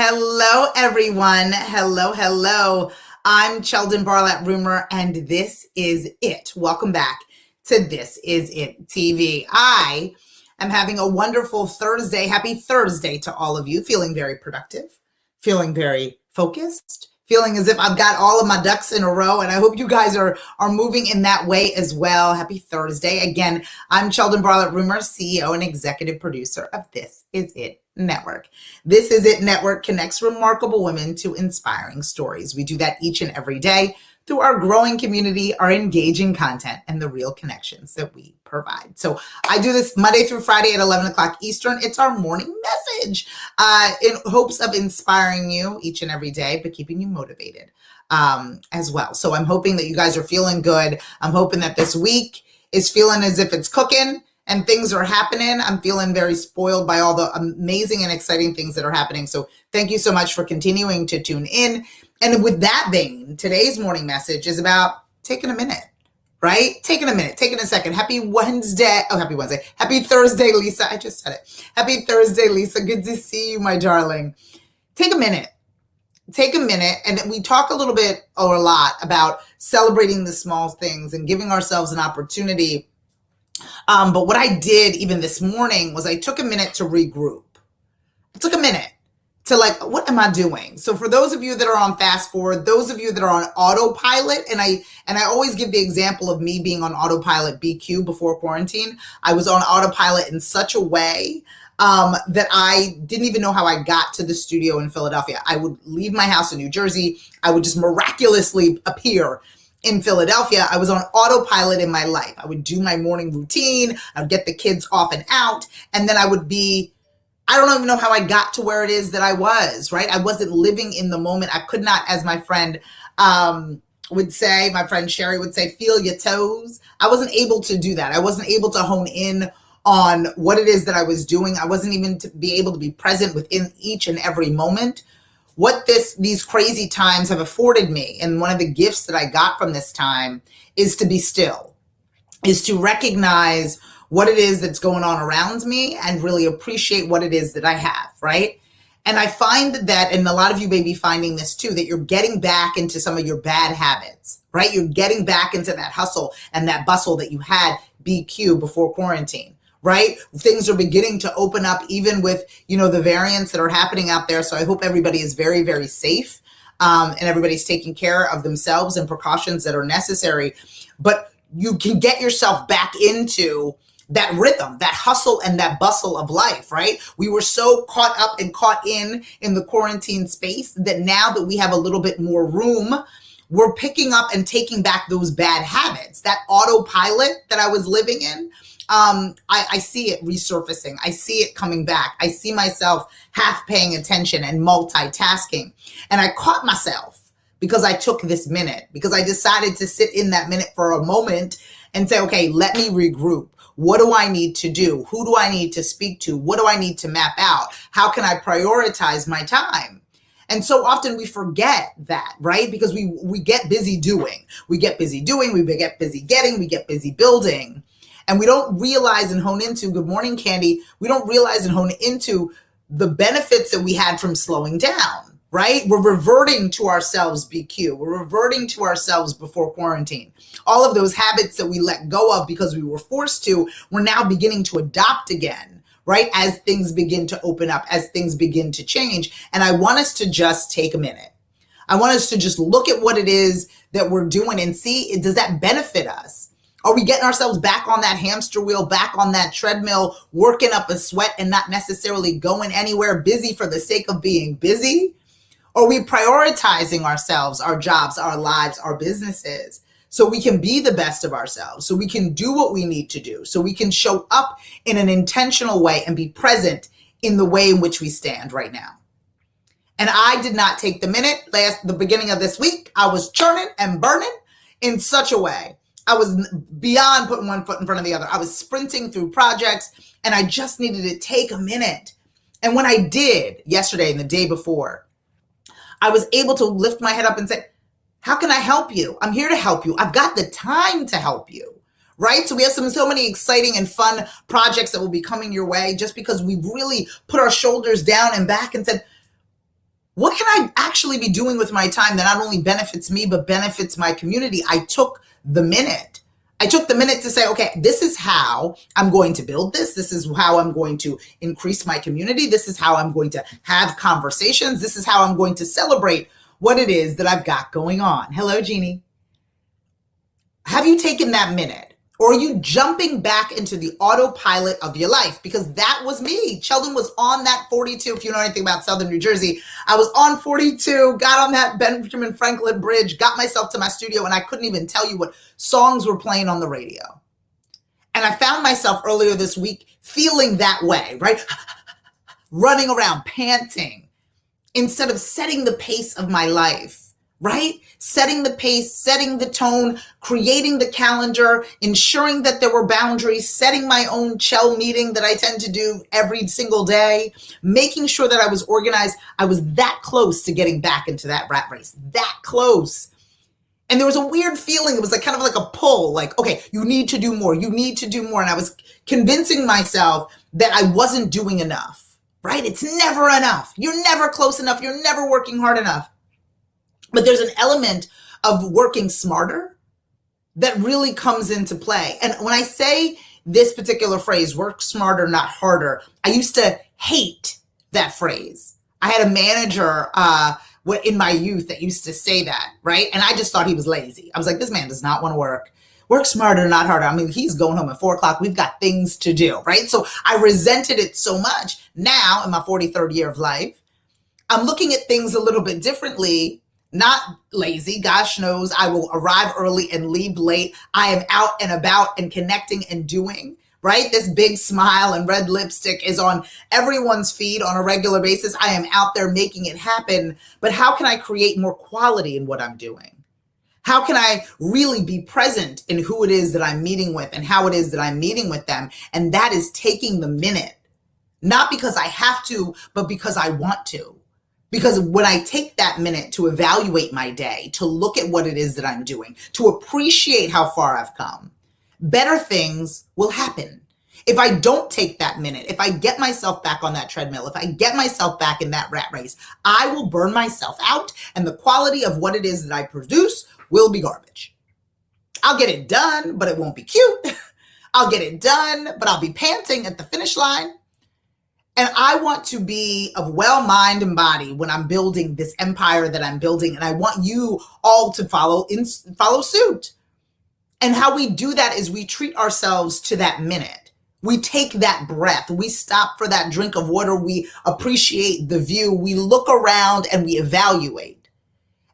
Hello, everyone. Hello, hello. I'm CHELDIN BARLATT RUMER, and this is it. Welcome back to This Is It TV. I am having a wonderful Thursday. Happy Thursday to all of you. Feeling very productive, feeling very focused, feeling as if I've got all of my ducks in a row, and I hope you guys are moving in that way as well. Happy Thursday. Again, I'm CHELDIN BARLATT RUMER, CEO and executive producer of This Is It Network. This Is It Network connects remarkable women to inspiring stories. We do that each and every day through our growing community, our engaging content, and the real connections that we provide. So I do this Monday through Friday at 11 o'clock Eastern. It's our morning message in hopes of inspiring you each and every day, but keeping you motivated as well. So I'm hoping that you guys are feeling good. I'm hoping that this week is feeling as if it's cooking and things are happening. I'm feeling very spoiled by all the amazing and exciting things that are happening. So thank you so much for continuing to tune in. And with that vein, today's morning message is about taking a minute, right? Taking a minute, taking a second. Happy Wednesday. Oh, happy Wednesday. Happy Thursday, Lisa. I just said it. Happy Thursday, Lisa. Good to see you, my darling. Take a minute. Take a minute. And we talk a little bit or a lot about celebrating the small things and giving ourselves an opportunity. But what I did even this morning was I took a minute to regroup. I took a minute to what am I doing? So for those of you that are on fast forward, those of you that are on autopilot, and I always give the example of me being on autopilot BQ before quarantine. I was on autopilot in such a way that I didn't even know how I got to the studio in Philadelphia. I would leave my house in New Jersey. I would just miraculously appear in Philadelphia. I was on autopilot in my life. I would do my morning routine. I would get the kids off and out. And then I would be, I don't even know how I got to where it is that I was, right? I wasn't living in the moment. I could not, as my friend would say, my friend Sherry would say, feel your toes. I wasn't able to do that. I wasn't able to hone in on what it is that I was doing. I wasn't even to be able to be present within each and every moment. What these crazy times have afforded me, and one of the gifts that I got from this time, is to be still, is to recognize what it is that's going on around me and really appreciate what it is that I have, right? And I find that, and a lot of you may be finding this too, that you're getting back into some of your bad habits, right? You're getting back into that hustle and that bustle that you had BQ before quarantine. Right? Things are beginning to open up even with, the variants that are happening out there. So I hope everybody is very, very safe and everybody's taking care of themselves and precautions that are necessary. But you can get yourself back into that rhythm, that hustle and that bustle of life, right? We were so caught up and caught in the quarantine space that now that we have a little bit more room, we're picking up and taking back those bad habits, that autopilot that I was living in. I see it resurfacing. I see it coming back. I see myself half paying attention and multitasking. And I caught myself because I took this minute, because I decided to sit in that minute for a moment and say, okay, let me regroup. What do I need to do? Who do I need to speak to? What do I need to map out? How can I prioritize my time? And so often we forget that, right? Because we get busy doing. We get busy doing, we get busy getting, we get busy building. And we don't realize and hone into, good morning, Candy, we don't realize and hone into the benefits that we had from slowing down, right? We're reverting to ourselves BQ. We're reverting to ourselves before quarantine. All of those habits that we let go of because we were forced to, we're now beginning to adopt again, right? As things begin to open up, as things begin to change. And I want us to just take a minute. I want us to just look at what it is that we're doing and see, does that benefit us? Are we getting ourselves back on that hamster wheel, back on that treadmill, working up a sweat and not necessarily going anywhere, busy for the sake of being busy? Or are we prioritizing ourselves, our jobs, our lives, our businesses, so we can be the best of ourselves, so we can do what we need to do, so we can show up in an intentional way and be present in the way in which we stand right now? And I did not take the minute. The beginning of this week, I was churning and burning in such a way. I was beyond putting one foot in front of the other. I was sprinting through projects and I just needed to take a minute. And when I did yesterday and the day before, I was able to lift my head up and say, how can I help you? I'm here to help you. I've got the time to help you, right? So we have so many exciting and fun projects that will be coming your way just because we've really put our shoulders down and back and said, what can I actually be doing with my time that not only benefits me, but benefits my community? I took the minute. To say, okay, this is how I'm going to build this. This is how I'm going to increase my community. This is how I'm going to have conversations. This is how I'm going to celebrate what it is that I've got going on. Hello, Jeannie. Have you taken that minute? Or are you jumping back into the autopilot of your life? Because that was me. Sheldon was on that 42. If you know anything about Southern New Jersey, I was on 42, got on that Benjamin Franklin Bridge, got myself to my studio, and I couldn't even tell you what songs were playing on the radio. And I found myself earlier this week feeling that way, right? Running around, panting, instead of setting the pace of my life. Right? Setting the pace, setting the tone, creating the calendar, ensuring that there were boundaries, setting my own CHEL meeting that I tend to do every single day, making sure that I was organized. I was that close to getting back into that rat race, that close. And there was a weird feeling. It was like kind of like a pull, like, okay, you need to do more. You need to do more. And I was convincing myself that I wasn't doing enough, right? It's never enough. You're never close enough. You're never working hard enough. But there's an element of working smarter that really comes into play. And when I say this particular phrase, work smarter, not harder, I used to hate that phrase. I had a manager in my youth that used to say that, right? And I just thought he was lazy. I was like, this man does not want to work. Work smarter, not harder. I mean, he's going home at 4 o'clock. We've got things to do, right? So I resented it so much. Now, in my 43rd year of life, I'm looking at things a little bit differently. Not lazy. Gosh knows I will arrive early and leave late. I am out and about and connecting and doing, right? This big smile and red lipstick is on everyone's feed on a regular basis. I am out there making it happen. But how can I create more quality in what I'm doing? How can I really be present in who it is that I'm meeting with and how it is that I'm meeting with them? And that is taking the minute, not because I have to, but because I want to. Because when I take that minute to evaluate my day, to look at what it is that I'm doing, to appreciate how far I've come, better things will happen. If I don't take that minute, if I get myself back on that treadmill, if I get myself back in that rat race, I will burn myself out and the quality of what it is that I produce will be garbage. I'll get it done, but it won't be cute. I'll get it done, but I'll be panting at the finish line. And I want to be of well mind and body when I'm building this empire that I'm building. And I want you all to follow suit. And how we do that is we treat ourselves to that minute. We take that breath. We stop for that drink of water. We appreciate the view. We look around and we evaluate.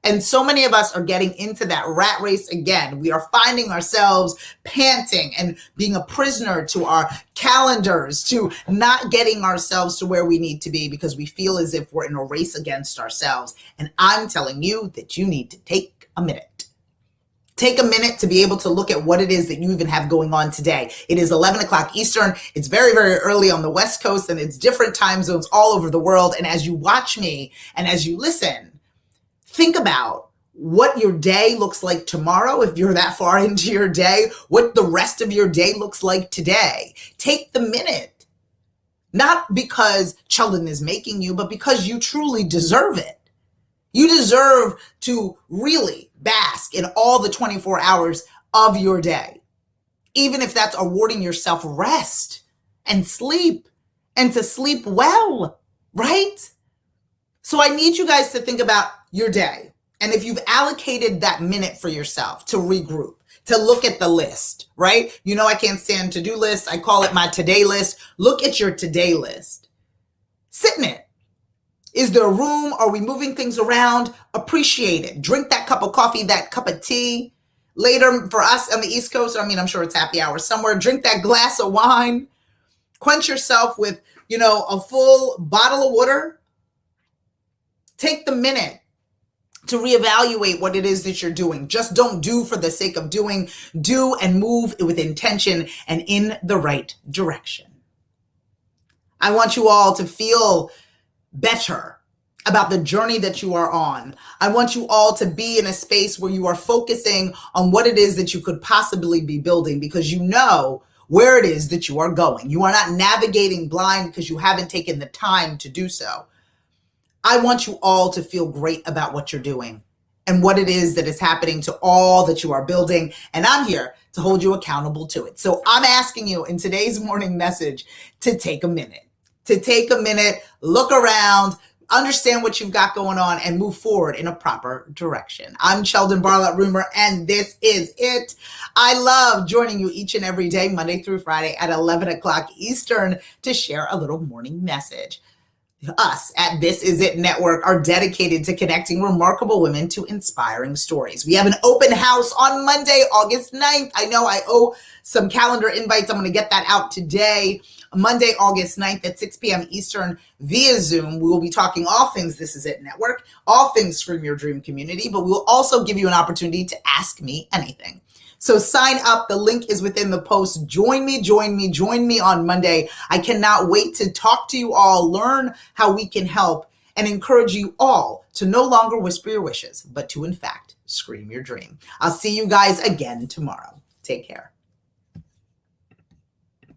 And so many of us are getting into that rat race again. We are finding ourselves panting and being a prisoner to our calendars, to not getting ourselves to where we need to be because we feel as if we're in a race against ourselves. And I'm telling you that you need to take a minute. Take a minute to be able to look at what it is that you even have going on today. It is 11 o'clock Eastern. It's very, very early on the West Coast, and it's different time zones all over the world. And as you watch me and as you listen, think about what your day looks like tomorrow, if you're that far into your day, what the rest of your day looks like today. Take the minute, not because Sheldin is making you, but because you truly deserve it. You deserve to really bask in all the 24 hours of your day, even if that's awarding yourself rest and sleep and to sleep well, right? So I need you guys to think about your day. And if you've allocated that minute for yourself to regroup, to look at the list, right? You know, I can't stand to-do lists. I call it my today list. Look at your today list. Sit in it. Is there room? Are we moving things around? Appreciate it. Drink that cup of coffee, that cup of tea. Later for us on the East Coast, I mean, I'm sure it's happy hour somewhere. Drink that glass of wine. Quench yourself with, a full bottle of water. Take the minute to reevaluate what it is that you're doing. Just don't do for the sake of doing. Do and move with intention and in the right direction. I want you all to feel better about the journey that you are on. I want you all to be in a space where you are focusing on what it is that you could possibly be building because you know where it is that you are going. You are not navigating blind because you haven't taken the time to do so. I want you all to feel great about what you're doing and what it is that is happening to all that you are building. And I'm here to hold you accountable to it. So I'm asking you in today's morning message to take a minute, look around, understand what you've got going on, and move forward in a proper direction. I'm CHELDIN BARLATT RUMER, and this is it. I love joining you each and every day, Monday through Friday at 11 o'clock Eastern, to share a little morning message. Us at This Is It Network are dedicated to connecting remarkable women to inspiring stories. We have an open house on Monday, August 9th. I know I owe some calendar invites. I'm going to get that out today. Monday, August 9th at 6 p.m. Eastern via Zoom. We will be talking all things This Is It Network, all things Scream Your Dream community, but we will also give you an opportunity to ask me anything. So sign up. The link is within the post. Join me on Monday. I cannot wait to talk to you all, learn how we can help, and encourage you all to no longer whisper your wishes, but to, in fact, scream your dream. I'll see you guys again tomorrow. Take care.